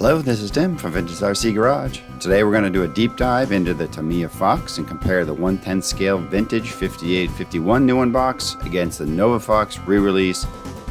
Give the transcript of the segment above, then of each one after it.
Hello, this is Tim from Vintage RC Garage. Today we're going to do a deep dive into the Tamiya Fox and compare the 1/10 scale vintage 5851 new one box against the Nova Fox re-release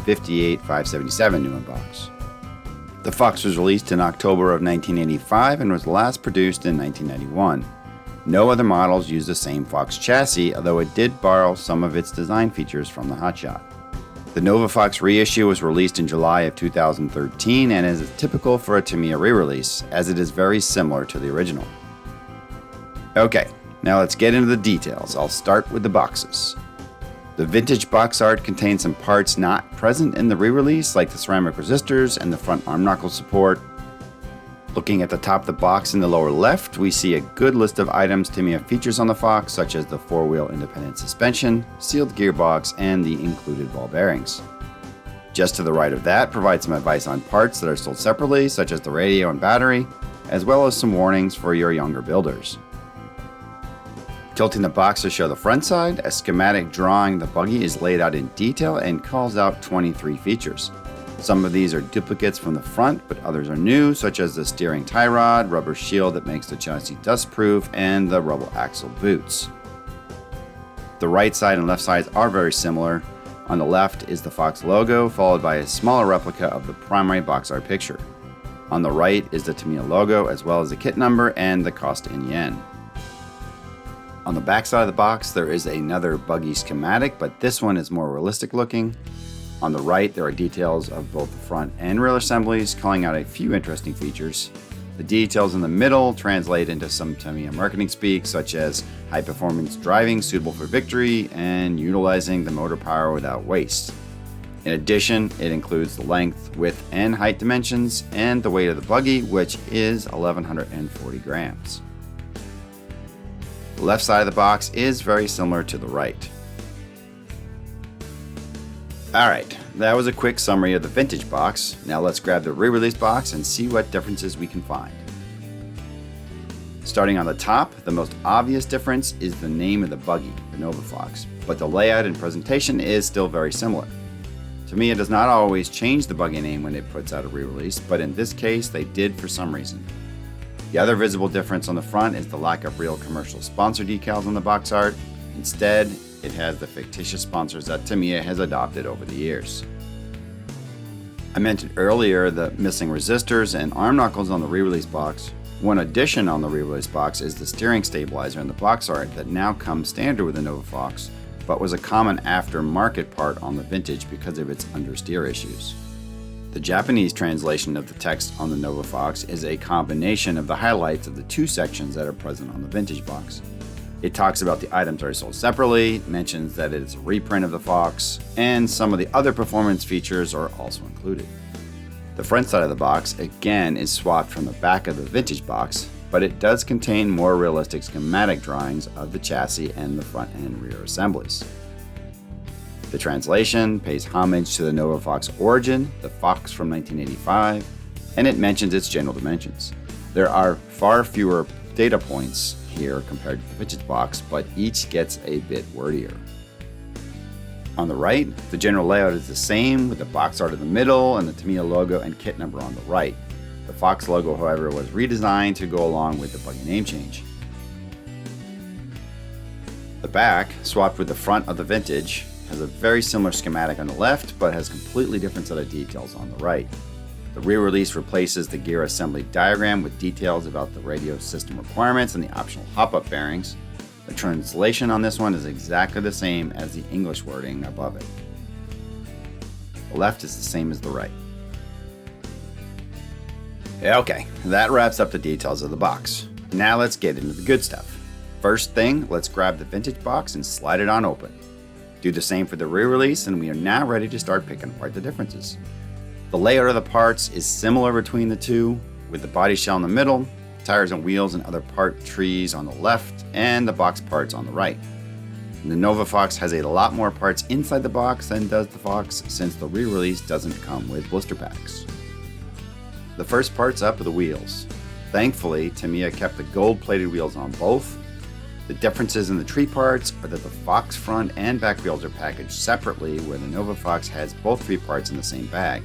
58577 new one box. The Fox was released in October of 1985 and was last produced in 1991. No other models use the same Fox chassis, although it did borrow some of its design features from the Hotshot. The Nova Fox reissue was released in July of 2013 and is typical for a Tamiya re-release, as it is very similar to the original. Okay, now let's get into the details. I'll start with the boxes. The vintage box art contains some parts not present in the re-release, like the ceramic resistors and the front arm knuckle support. Looking at the top of the box in the lower left, we see a good list of items Tamiya features on the Fox, such as the 4-wheel independent suspension, sealed gearbox, and the included ball bearings. Just to the right of that provides some advice on parts that are sold separately, such as the radio and battery, as well as some warnings for your younger builders. Tilting the box to show the front side, a schematic drawing of the buggy is laid out in detail and calls out 23 features. Some of these are duplicates from the front, but others are new, such as the steering tie rod, rubber shield that makes the chassis dust-proof, and the rubber axle boots. The right side and left sides are very similar. On the left is the Fox logo, followed by a smaller replica of the primary box art picture. On the right is the Tamiya logo, as well as the kit number and the cost in yen. On the back side of the box, there is another buggy schematic, but this one is more realistic looking. On the right, there are details of both the front and rear assemblies, calling out a few interesting features. The details in the middle translate into some Tamiya marketing speak, such as high-performance driving suitable for victory and utilizing the motor power without waste. In addition, it includes the length, width, and height dimensions, and the weight of the buggy, which is 1,140 grams. The left side of the box is very similar to the right. Alright, that was a quick summary of the vintage box. Now let's grab the re-release box and see what differences we can find. Starting on the top, the most obvious difference is the name of the buggy, the Nova Fox, but the layout and presentation is still very similar. Tamiya does not always change the buggy name when it puts out a re-release, but in this case they did for some reason. The other visible difference on the front is the lack of real commercial sponsor decals on the box art. Instead, it has the fictitious sponsors that Tamiya has adopted over the years. I mentioned earlier the missing resistors and arm knuckles on the re-release box. One addition on the re-release box is the steering stabilizer in the box art that now comes standard with the Nova Fox, but was a common aftermarket part on the vintage because of its understeer issues. The Japanese translation of the text on the Nova Fox is a combination of the highlights of the two sections that are present on the vintage box. It talks about the items that are sold separately, mentions that it is a reprint of the Fox, and some of the other performance features are also included. The front side of the box, again, is swapped from the back of the vintage box, but it does contain more realistic schematic drawings of the chassis and the front and rear assemblies. The translation pays homage to the Nova Fox origin, the Fox from 1985, and it mentions its general dimensions. There are far fewer data points here compared to the vintage box, but each gets a bit wordier. On the right, the general layout is the same, with the box art in the middle and the Tamiya logo and kit number on the right. The Fox logo, however, was redesigned to go along with the buggy name change. The back, swapped with the front of the vintage, has a very similar schematic on the left, but has completely different set of details on the right. The re-release replaces the gear assembly diagram with details about the radio system requirements and the optional hop-up bearings. The translation on this one is exactly the same as the English wording above it. The left is the same as the right. Okay, that wraps up the details of the box. Now let's get into the good stuff. First thing, let's grab the vintage box and slide it on open. Do the same for the re-release, and we are now ready to start picking apart the differences. The layout of the parts is similar between the two, with the body shell in the middle, tires and wheels and other part trees on the left, and the box parts on the right. The Nova Fox has a lot more parts inside the box than does the Fox, since the re-release doesn't come with blister packs. The first parts up are the wheels. Thankfully, Tamiya kept the gold-plated wheels on both. The differences in the tree parts are that the Fox front and back wheels are packaged separately, where the Nova Fox has both tree parts in the same bag.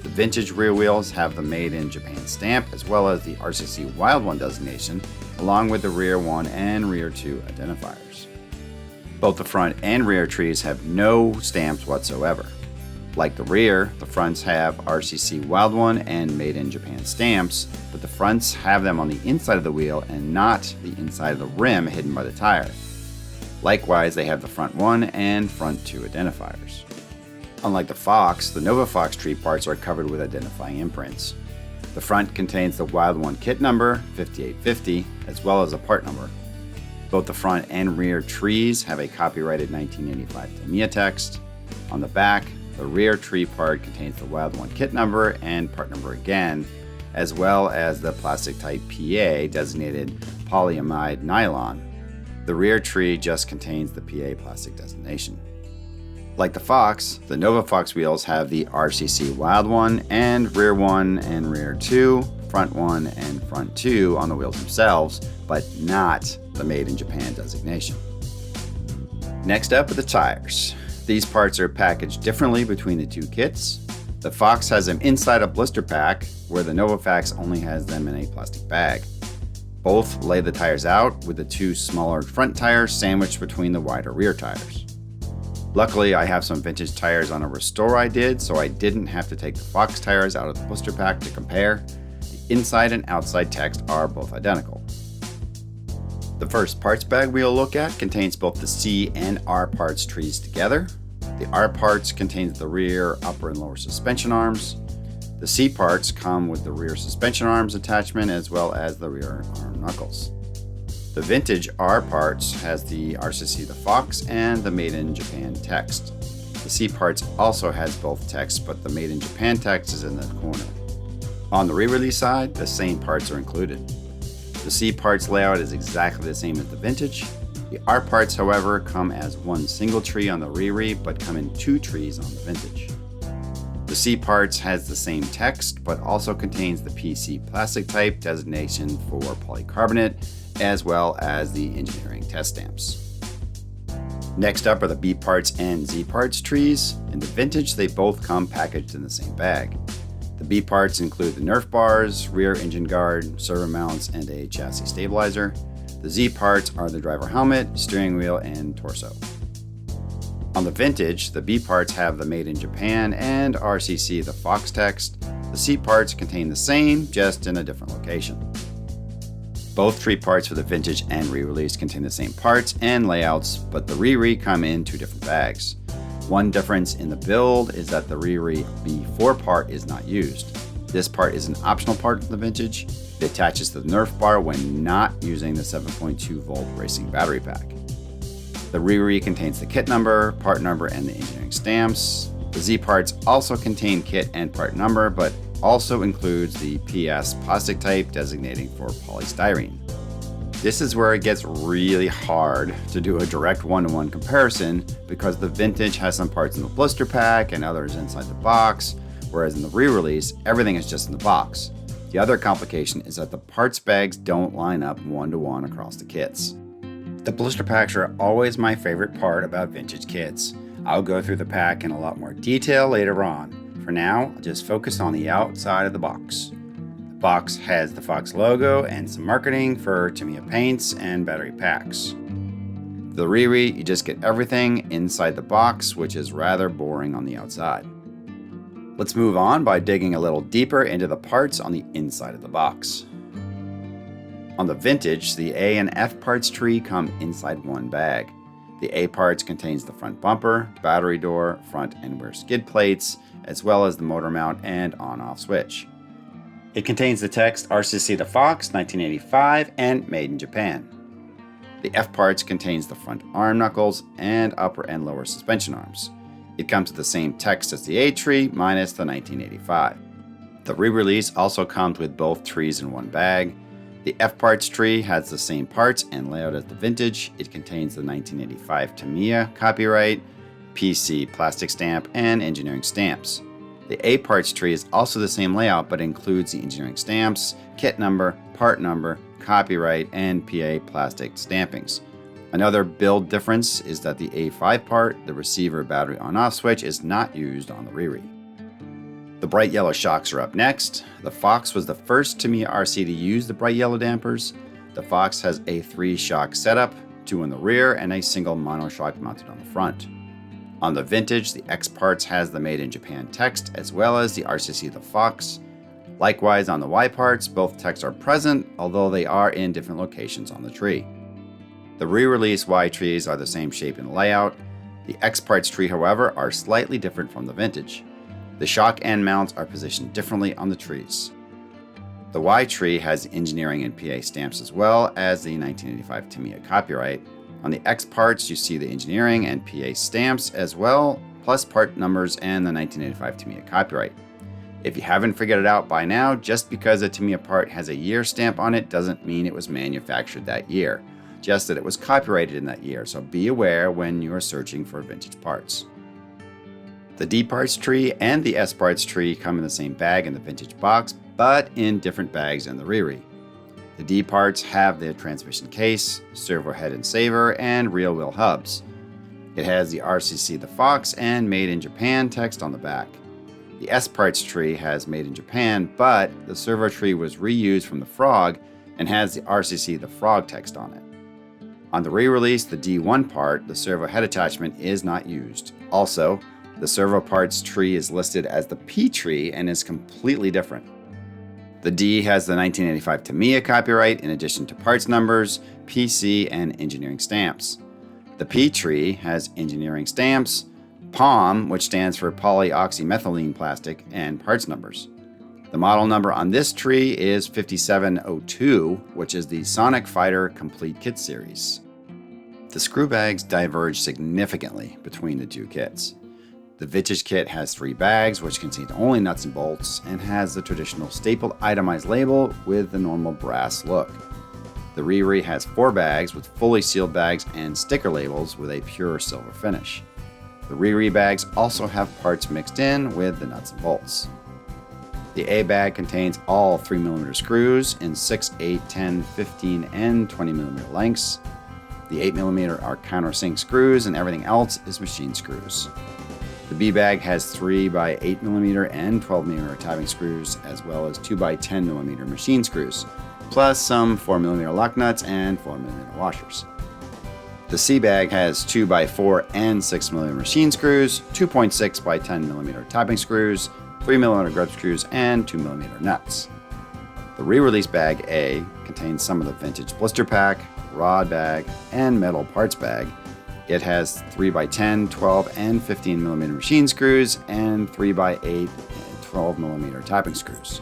The vintage rear wheels have the Made in Japan stamp as well as the RCC Wild One designation, along with the rear 1 and rear 2 identifiers. Both the front and rear trees have no stamps whatsoever. Like the rear, the fronts have RCC Wild One and Made in Japan stamps, but the fronts have them on the inside of the wheel and not the inside of the rim hidden by the tire. Likewise, they have the front 1 and front 2 identifiers. Unlike the Fox, the Nova Fox tree parts are covered with identifying imprints. The front contains the Wild One kit number, 5850, as well as a part number. Both the front and rear trees have a copyrighted 1985 Tamiya text. On the back, the rear tree part contains the Wild One kit number and part number again, as well as the plastic type PA designated polyamide nylon. The rear tree just contains the PA plastic designation. Like the Fox, the Nova Fox wheels have the RCC Wild One and rear 1 and rear 2, front 1 and front 2 on the wheels themselves, but not the Made in Japan designation. Next up are the tires. These parts are packaged differently between the two kits. The Fox has them inside a blister pack, where the Nova Fox only has them in a plastic bag. Both lay the tires out with the two smaller front tires sandwiched between the wider rear tires. Luckily, I have some vintage tires on a restore I did, so I didn't have to take the Fox tires out of the blister pack to compare. The inside and outside text are both identical. The first parts bag we'll look at contains both the C and R parts trees together. The R parts contains the rear, upper, and lower suspension arms. The C parts come with the rear suspension arms attachment as well as the rear arm knuckles. The vintage R parts has the RCC the Fox and the Made in Japan text. The C parts also has both texts, but the Made in Japan text is in the corner. On the re-release side, the same parts are included. The C parts layout is exactly the same as the vintage. The R parts, however, come as one single tree on the re-re, but come in two trees on the vintage. The C parts has the same text, but also contains the PC plastic type designation for polycarbonate, as well as the engineering test stamps. Next up are the B parts and Z parts trees. In the vintage, they both come packaged in the same bag. The B parts include the Nerf bars, rear engine guard, servo mounts, and a chassis stabilizer. The Z parts are the driver helmet, steering wheel, and torso. On the vintage, the B parts have the Made in Japan and RCC the Fox text. The C parts contain the same, just in a different location. Both tree parts for the vintage and re-release contain the same parts and layouts, but the re-re come in two different bags. One difference in the build is that the re-re B4 part is not used. This part is an optional part of the vintage. It attaches to the Nerf bar when not using the 7.2 volt racing battery pack. The re-re contains the kit number, part number, and the engineering stamps. The Z parts also contain kit and part number, but also includes the PS plastic type designating for polystyrene. This is where it gets really hard to do a direct one-to-one comparison because the vintage has some parts in the blister pack and others inside the box, whereas in the re-release, everything is just in the box. The other complication is that the parts bags don't line up one-to-one across the kits. The blister packs are always my favorite part about vintage kits. I'll go through the pack in a lot more detail later on. For now, I'll just focus on the outside of the box. The box has the Fox logo and some marketing for Tamiya paints and battery packs. The re-re, you just get everything inside the box, which is rather boring on the outside. Let's move on by digging a little deeper into the parts on the inside of the box. On the vintage, the A and F parts tree come inside one bag. The A parts contains the front bumper, battery door, front and rear skid plates, as well as the motor mount and on-off switch. It contains the text RCC the Fox 1985 and Made in Japan. The F parts contains the front arm knuckles and upper and lower suspension arms. It comes with the same text as the A tree minus the 1985. The re-release also comes with both trees in one bag. The F parts tree has the same parts and layout as the vintage. It contains the 1985 Tamiya copyright, PC plastic stamp, and engineering stamps. The A parts tree is also the same layout but includes the engineering stamps, kit number, part number, copyright, and PA plastic stampings. Another build difference is that the A5 part, the receiver battery on-off switch, is not used on the re-re. The bright yellow shocks are up next. The Fox was the first Tamiya RC to use the bright yellow dampers. The Fox has a 3-shock setup, 2 in the rear and a single monoshock mounted on the front. On the Vintage, the X parts has the Made in Japan text as well as the RCC of the Fox. Likewise, on the Y parts, both texts are present, although they are in different locations on the tree. The re-release Y trees are the same shape and layout. The X parts tree, however, are slightly different from the Vintage. The shock end mounts are positioned differently on the trees. The Y tree has engineering and PA stamps as well as the 1985 Tamiya copyright. On the X parts, you see the engineering and PA stamps as well, plus part numbers and the 1985 Tamiya copyright. If you haven't figured it out by now, just because a Tamiya part has a year stamp on it doesn't mean it was manufactured that year, just that it was copyrighted in that year, so be aware when you are searching for vintage parts. The D parts tree and the S parts tree come in the same bag in the Vintage box, but in different bags in the Riri. The D parts have the transmission case, servo head and saver, and rear wheel hubs. It has the RCC the Fox and Made in Japan text on the back. The S parts tree has Made in Japan, but the servo tree was reused from the Frog and has the RCC the Frog text on it. On the re-release, the D1 part, the servo head attachment, is not used. Also, the servo parts tree is listed as the P tree and is completely different. The D has the 1985 Tamiya copyright in addition to parts numbers, PC, and engineering stamps. The P tree has engineering stamps, POM, which stands for polyoxymethylene plastic, and parts numbers. The model number on this tree is 5702, which is the Sonic Fighter Complete Kit series. The screw bags diverge significantly between the two kits. The Vintage kit has 3 bags, which contain only nuts and bolts, and has the traditional stapled itemized label with the normal brass look. The Riri has 4 bags with fully sealed bags and sticker labels with a pure silver finish. The Riri bags also have parts mixed in with the nuts and bolts. The A bag contains all 3mm screws in 6, 8, 10, 15, and 20mm lengths. The 8mm are countersink screws and everything else is machine screws. The B bag has 3x8mm and 12mm tapping screws as well as 2x10mm machine screws, plus some 4mm lock nuts and 4mm washers. The C bag has 2x4 and 6mm machine screws, 2.6x10mm tapping screws, 3mm grub screws, and 2mm nuts. The re-release bag A contains some of the Vintage blister pack, rod bag, and metal parts bag. It has 3x10, 12, and 15mm machine screws, and 3x8 and 12mm tapping screws.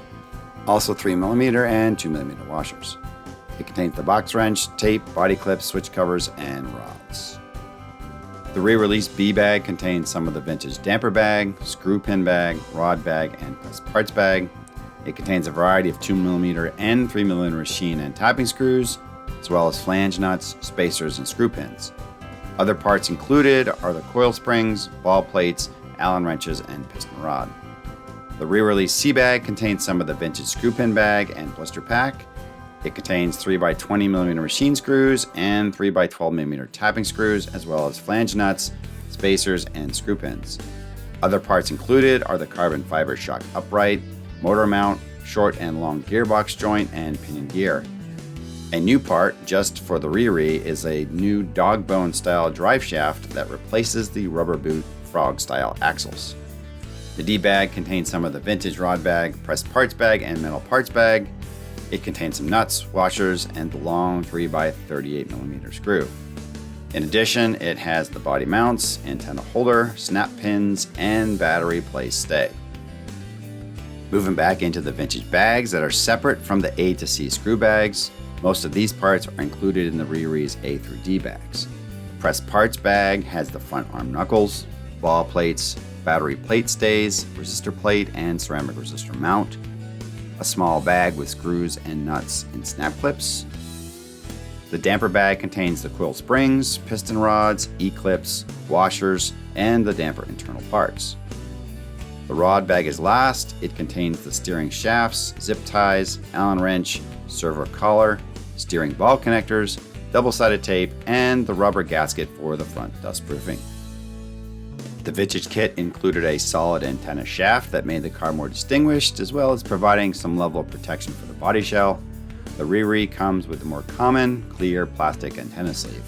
Also 3mm and 2mm washers. It contains the box wrench, tape, body clips, switch covers, and rods. The re-release B bag contains some of the Vintage damper bag, screw pin bag, rod bag, and press parts bag. It contains a variety of 2mm and 3mm machine and tapping screws, as well as flange nuts, spacers, and screw pins. Other parts included are the coil springs, ball plates, Allen wrenches, and piston rod. The re-release C bag contains some of the Vintage screw pin bag and blister pack. It contains 3x20mm machine screws and 3x12mm tapping screws, as well as flange nuts, spacers, and screw pins. Other parts included are the carbon fiber shock upright, motor mount, short and long gearbox joint, and pinion gear. A new part, just for the Riri, is a new dog bone style drive shaft that replaces the rubber boot frog style axles. The D bag contains some of the Vintage rod bag, pressed parts bag, and metal parts bag. It contains some nuts, washers, and the long 3x38mm screw. In addition, it has the body mounts, antenna holder, snap pins, and battery place stay. Moving back into the Vintage bags that are separate from the A to C screw bags, most of these parts are included in the Riri's A through D bags. The pressed parts bag has the front arm knuckles, ball plates, battery plate stays, resistor plate, and ceramic resistor mount. A small bag with screws and nuts and snap clips. The damper bag contains the coil springs, piston rods, E-clips, washers, and the damper internal parts. The rod bag is last. It contains the steering shafts, zip ties, Allen wrench, servo collar, steering ball connectors, double-sided tape, and the rubber gasket for the front dust proofing. The vintage kit included a solid antenna shaft that made the car more distinguished, as well as providing some level of protection for the body shell. The re-re comes with the more common, clear plastic antenna sleeve.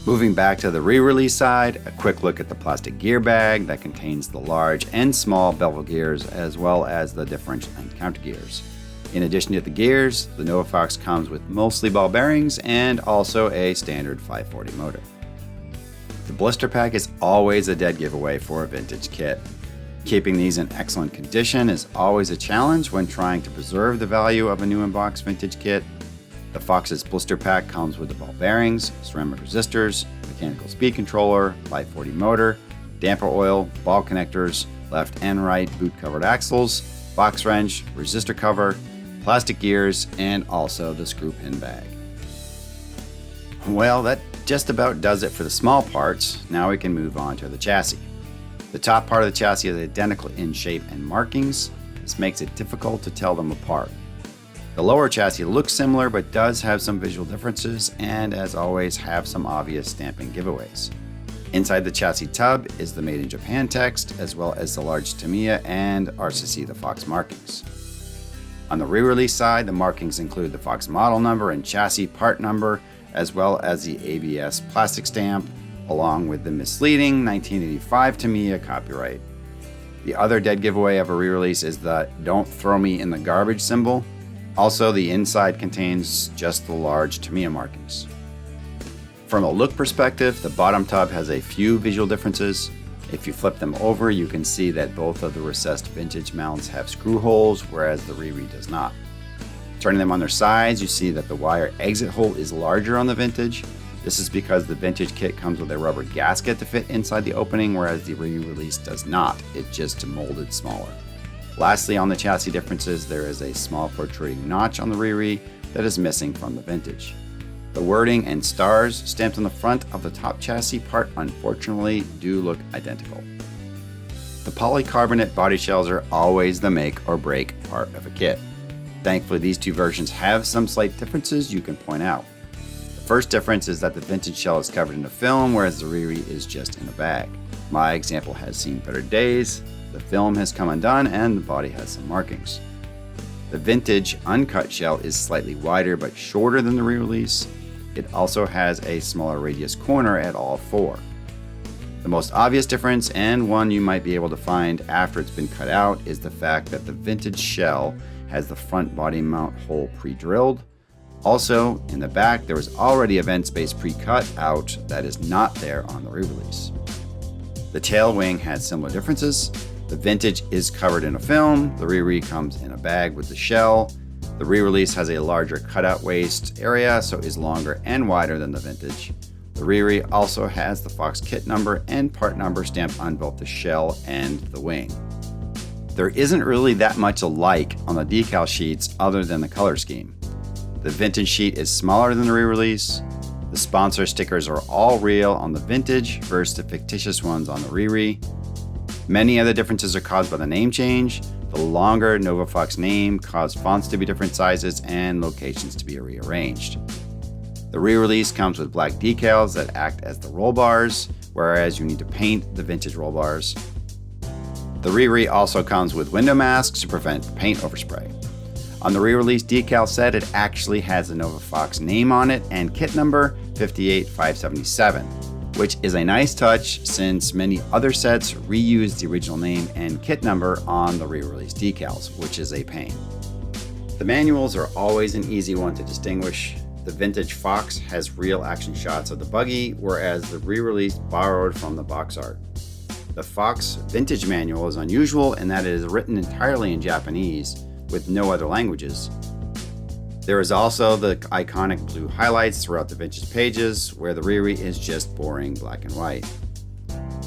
Moving back to the re-release side, a quick look at the plastic gear bag that contains the large and small bevel gears, as well as the differential and counter gears. In addition to the gears, the Nova Fox comes with mostly ball bearings and also a standard 540 motor. The blister pack is always a dead giveaway for a vintage kit. Keeping these in excellent condition is always a challenge when trying to preserve the value of a new in-box vintage kit. The Fox's blister pack comes with the ball bearings, ceramic resistors, mechanical speed controller, 540 motor, damper oil, ball connectors, left and right boot covered axles, box wrench, resistor cover, plastic gears, and also the screw pin bag. Well, that just about does it for the small parts. Now we can move on to the chassis. The top part of the chassis is identical in shape and markings. This makes it difficult to tell them apart. The lower chassis looks similar but does have some visual differences and, as always, have some obvious stamping giveaways. Inside the chassis tub is the Made in Japan text, as well as the large Tamiya and RCC the Fox markings. On the re-release side, the markings include the Fox model number and chassis part number, as well as the ABS plastic stamp, along with the misleading 1985 Tamiya copyright. The other dead giveaway of a re-release is the "Don't Throw Me in the Garbage" symbol. Also, the inside contains just the large Tamiya markings. From a look perspective, the bottom tub has a few visual differences. If you flip them over, you can see that both of the recessed vintage mounts have screw holes, whereas the re-re does not. Turning them on their sides, you see that the wire exit hole is larger on the vintage. This is because the vintage kit comes with a rubber gasket to fit inside the opening, whereas the re-release does not. It's just molded smaller. Lastly, on the chassis differences, there is a small protruding notch on the re-re that is missing from the vintage. The wording and stars stamped on the front of the top chassis part unfortunately do look identical. The polycarbonate body shells are always the make or break part of a kit. Thankfully, these two versions have some slight differences you can point out. The first difference is that the vintage shell is covered in a film, whereas the re-re is just in a bag. My example has seen better days. The film has come undone and the body has some markings. The vintage uncut shell is slightly wider but shorter than the re-release. It also has a smaller radius corner at all four. The most obvious difference, and one you might be able to find after it's been cut out, is the fact that the vintage shell has the front body mount hole pre-drilled. Also, in the back, there was already a vent space pre-cut out that is not there on the re-release. The tail wing has similar differences. The vintage is covered in a film, the re-re comes in a bag with the shell. The re-release has a larger cutout waist area, so is longer and wider than the vintage. The re-re also has the Fox kit number and part number stamped on both the shell and the wing. There isn't really that much alike on the decal sheets other than the color scheme. The vintage sheet is smaller than the re-release. The sponsor stickers are all real on the vintage versus the fictitious ones on the re-re. Many other differences are caused by the name change. The longer Nova Fox name caused fonts to be different sizes and locations to be rearranged. The re-release comes with black decals that act as the roll bars, whereas you need to paint the vintage roll bars. The re-re also comes with window masks to prevent paint overspray. On the re-release decal set, it actually has the Nova Fox name on it and kit number 58577. Which is a nice touch since many other sets reuse the original name and kit number on the re-release decals, which is a pain. The manuals are always an easy one to distinguish. The vintage Fox has real action shots of the buggy, whereas the re-release borrowed from the box art. The Fox vintage manual is unusual in that it is written entirely in Japanese with no other languages. There is also the iconic blue highlights throughout the vintage pages, where the re-re is just boring black and white.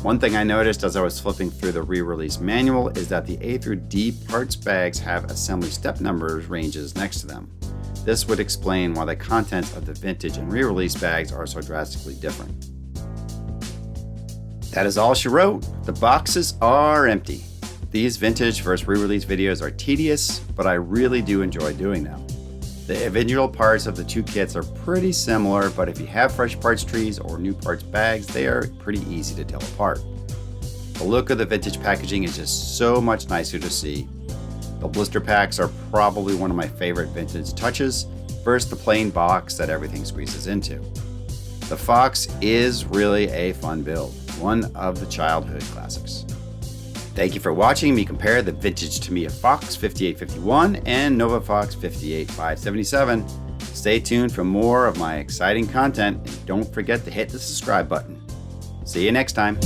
One thing I noticed as I was flipping through the re-release manual is that the A through D parts bags have assembly step numbers ranges next to them. This would explain why the contents of the vintage and re-release bags are so drastically different. That is all she wrote. The boxes are empty. These vintage versus re-release videos are tedious, but I really do enjoy doing them. The individual parts of the two kits are pretty similar, but if you have fresh parts trees or new parts bags, they are pretty easy to tell apart. The look of the vintage packaging is just so much nicer to see. The blister packs are probably one of my favorite vintage touches. First, the plain box that everything squeezes into. The Fox is really a fun build, one of the childhood classics. Thank you for watching me compare the vintage Tamiya Fox 5851 and Nova Fox 58577. Stay tuned for more of my exciting content and don't forget to hit the subscribe button. See you next time.